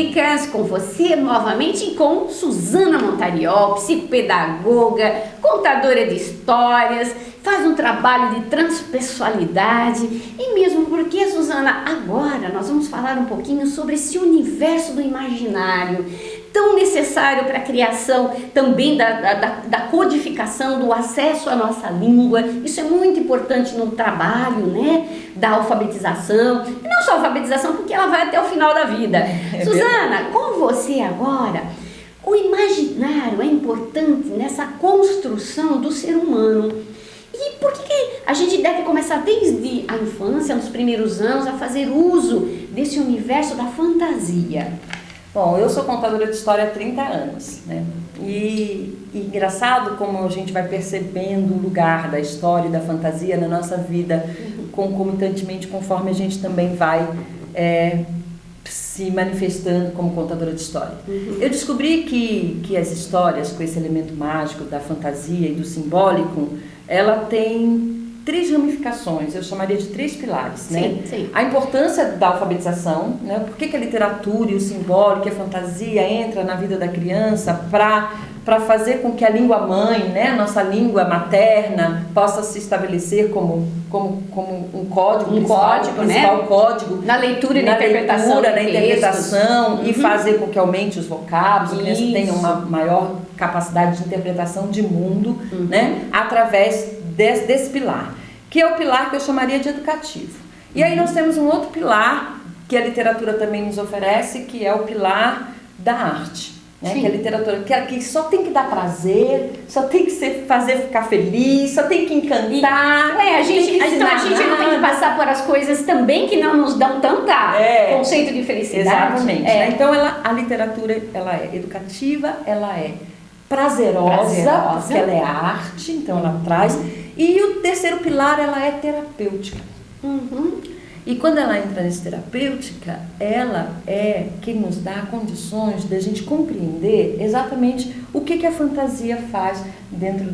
Dicas com você novamente e com Suzana Montariol, psicopedagoga, contadora de histórias, faz um trabalho de transpessoalidade e mesmo porque, Suzana, agora nós vamos falar um pouquinho sobre esse universo do imaginário, tão necessário para a criação também da codificação, do acesso à nossa língua. Isso é muito importante no trabalho, né, da alfabetização, e não só a alfabetização, porque ela vai até o final da vida. Suzana, com você agora, o imaginário é importante nessa construção do ser humano. E por que a gente deve começar desde a infância, nos primeiros anos, a fazer uso desse universo da fantasia? Bom, eu sou contadora de história há 30 anos, né? E engraçado como a gente vai percebendo o lugar da história e da fantasia na nossa vida, concomitantemente, conforme a gente também vai se manifestando como contadora de história. Eu descobri que as histórias, com esse elemento mágico da fantasia e do simbólico, ela tem 3 ramificações, eu chamaria de 3 pilares, né? Sim. A importância da alfabetização, né? Por que a literatura e o simbólico e a fantasia entra na vida da criança para fazer com que a língua mãe, né? Nossa língua materna, possa se estabelecer como um código, principal código na leitura e na interpretação, e fazer com que aumente os vocábulos, a criança tenha uma maior capacidade de interpretação de mundo, né? Através desse pilar, que é o pilar que eu chamaria de educativo. E aí nós temos um outro pilar que a literatura também nos oferece, que é o pilar da arte, né? Que a literatura que só tem que dar prazer, só tem que fazer ficar feliz, só tem que encantar. A gente não tem que passar por as coisas também que não nos dão tanta conceito de felicidade. Exatamente. Né? Então a literatura ela é educativa, ela é prazerosa, porque ela é arte, então ela traz. E o terceiro pilar, ela é terapêutica. E quando ela entra nessa terapêutica, ela é quem nos dá condições de a gente compreender exatamente o que a fantasia faz dentro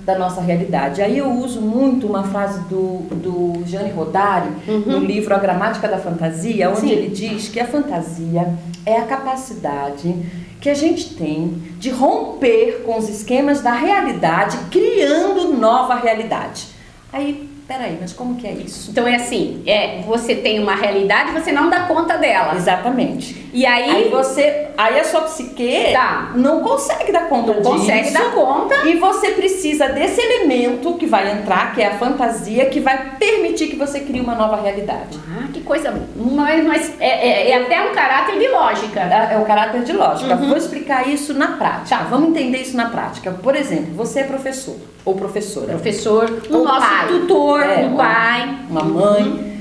da nossa realidade. Aí eu uso muito uma frase do Gianni Rodari, no livro A Gramática da Fantasia, onde ele diz que a fantasia é a capacidade que a gente tem de romper com os esquemas da realidade, criando nova realidade. Aí, peraí, mas como que é isso? Então é assim, você tem uma realidade, você não dá conta dela. Exatamente. E aí a sua psique não consegue dar conta disso. Não consegue dar conta. E você precisa desse elemento que vai entrar, que é a fantasia, que vai permitir que você crie uma nova realidade. Que coisa, mas é até um caráter de lógica. É um caráter de lógica. Vou explicar isso na prática. Vamos entender isso na prática. Por exemplo, você é professor ou professora. Professor, ou nosso pai. Tutor, um pai. Uma mãe.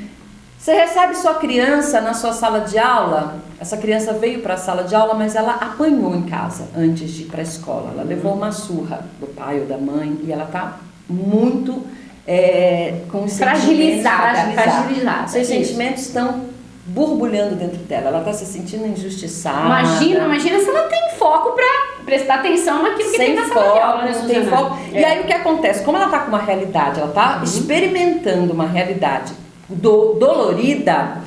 Você recebe sua criança na sua sala de aula. Essa criança veio para a sala de aula, mas ela apanhou em casa antes de ir para a escola. Ela levou uma surra do pai ou da mãe e ela está muito com os fragilizada. Seus sentimentos estão borbulhando dentro dela. Ela está se sentindo injustiçada. Imagina se ela tem foco para prestar atenção naquilo que tem na sala de aula, né, tem foco. E aí o que acontece? Como ela está com uma realidade, ela está experimentando uma realidade dolorida,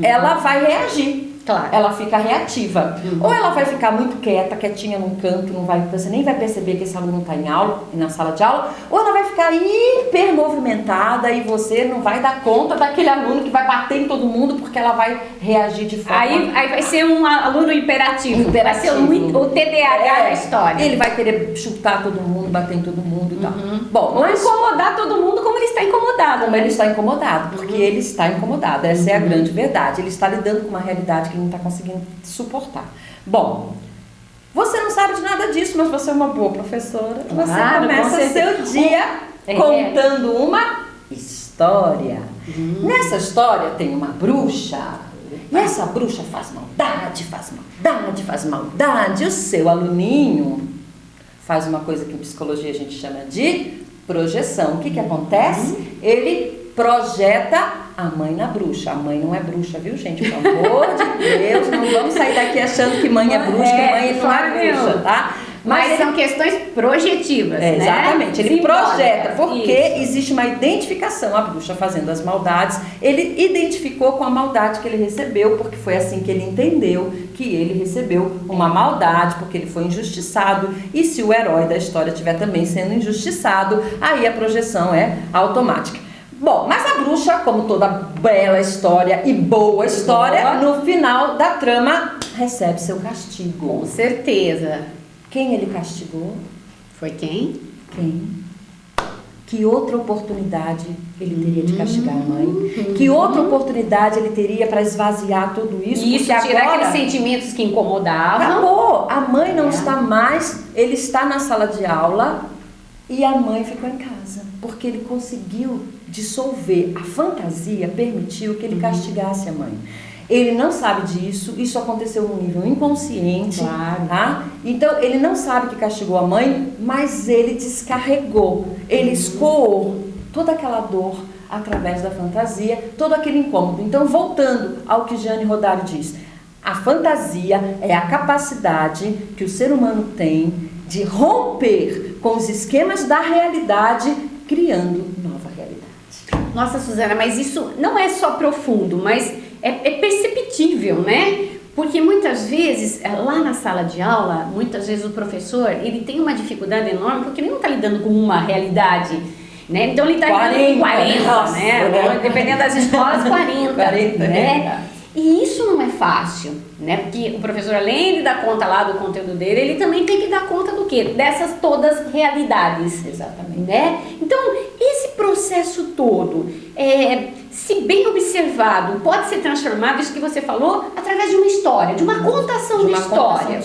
ela vai reagir. Claro. Ela fica reativa. Ou ela vai ficar muito quietinha num canto, você nem vai perceber que esse aluno está em aula, na sala de aula, ou ela vai ficar hiper movimentada e você não vai dar conta daquele aluno que vai bater em todo mundo porque ela vai reagir de forma... Aí vai ser um aluno hiperativo. Vai ser o TDAH da história. Ele vai querer chutar todo mundo, bater em todo mundo e tal. Bom, ou incomodar todo mundo como ele está incomodado. Como ele está incomodado, porque ele está incomodado. Essa é a grande verdade. Ele está lidando com uma realidade que ele não está conseguindo suportar. Bom, você não sabe de nada disso, mas você é uma boa professora. Você começa seu dia contando uma história. Nessa história tem uma bruxa. E essa bruxa faz maldade. O seu aluninho faz uma coisa que em psicologia a gente chama de projeção. O que acontece? Ele projeta a mãe na bruxa. A mãe não é bruxa, viu, gente? Pelo amor de Deus, não vamos sair daqui achando que mãe é bruxa, que mãe não é bruxa, tá? Mas são questões projetivas, né? Exatamente, ele simbólica. projeta, porque existe uma identificação, a bruxa fazendo as maldades, ele identificou com a maldade que ele recebeu, porque foi assim que ele entendeu que ele recebeu uma maldade, porque ele foi injustiçado, e se o herói da história estiver também sendo injustiçado, aí a projeção é automática. Bom, mas a bruxa, como toda bela história e boa história, no final da trama recebe seu castigo. Com certeza. Quem ele castigou? Foi quem? Quem? Que outra oportunidade ele teria de castigar a mãe? Que outra oportunidade ele teria para esvaziar tudo isso? Isso, porque tirar agora aqueles sentimentos que incomodavam. acabou. A mãe não está mais, ele está na sala de aula e a mãe ficou em casa. Porque ele conseguiu dissolver. A fantasia permitiu que ele castigasse a mãe. Ele não sabe disso, isso aconteceu num nível inconsciente, Claro. tá? Então, ele não sabe que castigou a mãe, mas ele descarregou, ele escoou toda aquela dor através da fantasia, todo aquele incômodo. Então, voltando ao que Jeanne Rodari diz, a fantasia é a capacidade que o ser humano tem de romper com os esquemas da realidade, criando nova realidade. Nossa, Suzana, mas isso não é só profundo, mas é perceptível, né? Porque muitas vezes, lá na sala de aula, muitas vezes o professor, ele tem uma dificuldade enorme porque ele não está lidando com uma realidade, né? Então ele está lidando com 40, né? Dependendo das escolas, 40, 40, né? E isso não é fácil, né? Porque o professor, além de dar conta lá do conteúdo dele, ele também tem que dar conta do quê? Dessas todas realidades. Exatamente. Né? Então, esse processo todo, se bem observado, pode ser transformado, isso que você falou, através de uma história, de uma contação de história.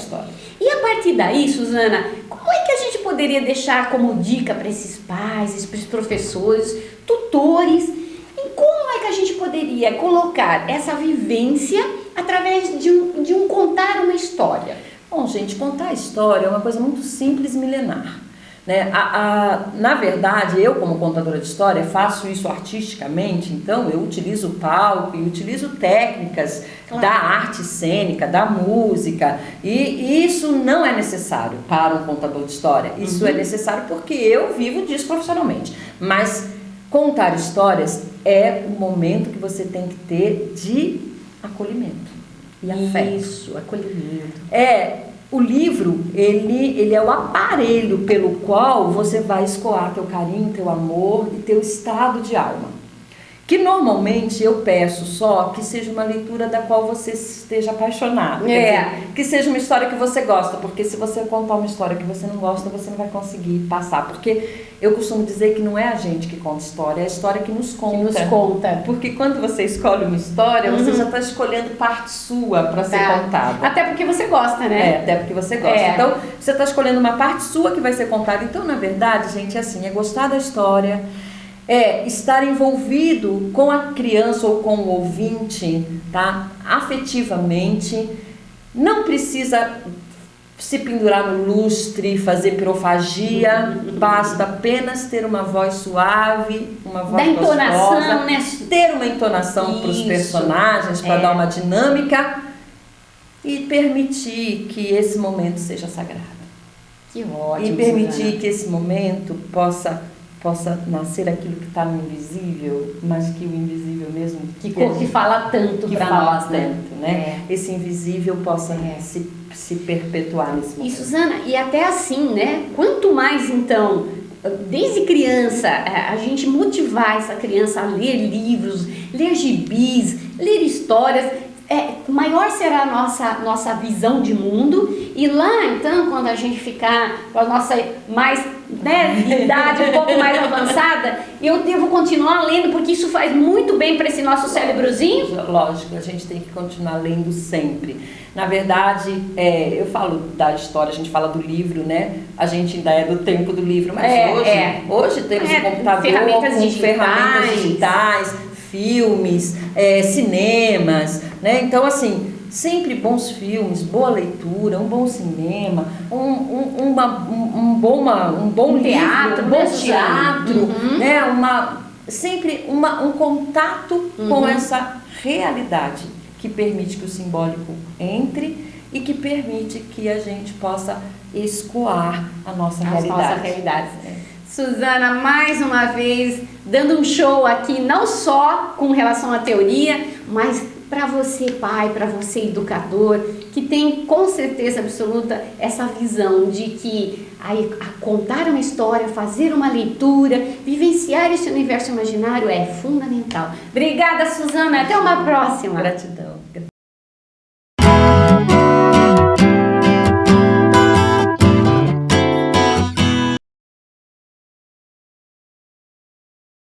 E a partir daí, Suzana, como é que a gente poderia deixar como dica para esses pais, para esses professores, tutores, em como é que a gente poderia colocar essa vivência através de um contar uma história? Bom, gente, contar a história é uma coisa muito simples e milenar. Né? Na verdade, eu como contadora de história faço isso artisticamente, então eu utilizo o palco e utilizo técnicas da arte cênica, da música, e isso não é necessário para um contador de história, isso é necessário porque eu vivo disso profissionalmente, mas contar histórias é o momento que você tem que ter de acolhimento e afeto. Isso, acolhimento. O livro, ele é o aparelho pelo qual você vai escoar teu carinho, teu amor e teu estado de alma. Que normalmente eu peço só que seja uma leitura da qual você esteja apaixonado. Quer dizer, que seja uma história que você gosta, porque se você contar uma história que você não gosta, você não vai conseguir passar. Porque eu costumo dizer que não é a gente que conta história, é a história que nos conta. Que nos conta. Porque quando você escolhe uma história, você já está escolhendo parte sua para ser contada. Até porque você gosta, né? Até porque você gosta. Então, você está escolhendo uma parte sua que vai ser contada. Então, na verdade, gente, assim, é gostar da história, é estar envolvido com a criança ou com o ouvinte, tá? Afetivamente. Não precisa se pendurar no lustre, fazer pirofagia, basta apenas ter uma voz suave, uma voz da entonação, gostosa, né? ter uma entonação para os personagens, para dar uma dinâmica e permitir que esse momento seja sagrado. Que ótimo. E permitir Suzana. que esse momento possa nascer aquilo que está no invisível, mas que o invisível mesmo que fala tanto para nós, né? Esse invisível possa se perpetuar nesse momento. E Suzana, e até assim, né? Quanto mais então, desde criança, a gente motivar essa criança a ler livros, ler gibis, ler histórias, maior será a nossa visão de mundo. E lá, então, quando a gente ficar com a nossa idade um pouco mais avançada, eu devo continuar lendo, porque isso faz muito bem para esse nosso cérebrozinho. Lógico, a gente tem que continuar lendo sempre. Na verdade, eu falo da história, a gente fala do livro, né? A gente ainda é do tempo do livro, mas hoje temos um computador ferramentas digitais, filmes, cinemas, né? Então, assim, sempre bons filmes, boa leitura, um bom cinema, um bom teatro, livro, um bom teatro, né? Sempre um contato com essa realidade que permite que o simbólico entre e que permite que a gente possa escoar a nossa realidade. Suzana, mais uma vez, dando um show aqui, não só com relação à teoria, mas para você pai, para você educador, que tem com certeza absoluta essa visão de que a contar uma história, fazer uma leitura, vivenciar esse universo imaginário é fundamental. Obrigada, Suzana. Até uma próxima. Gratidão.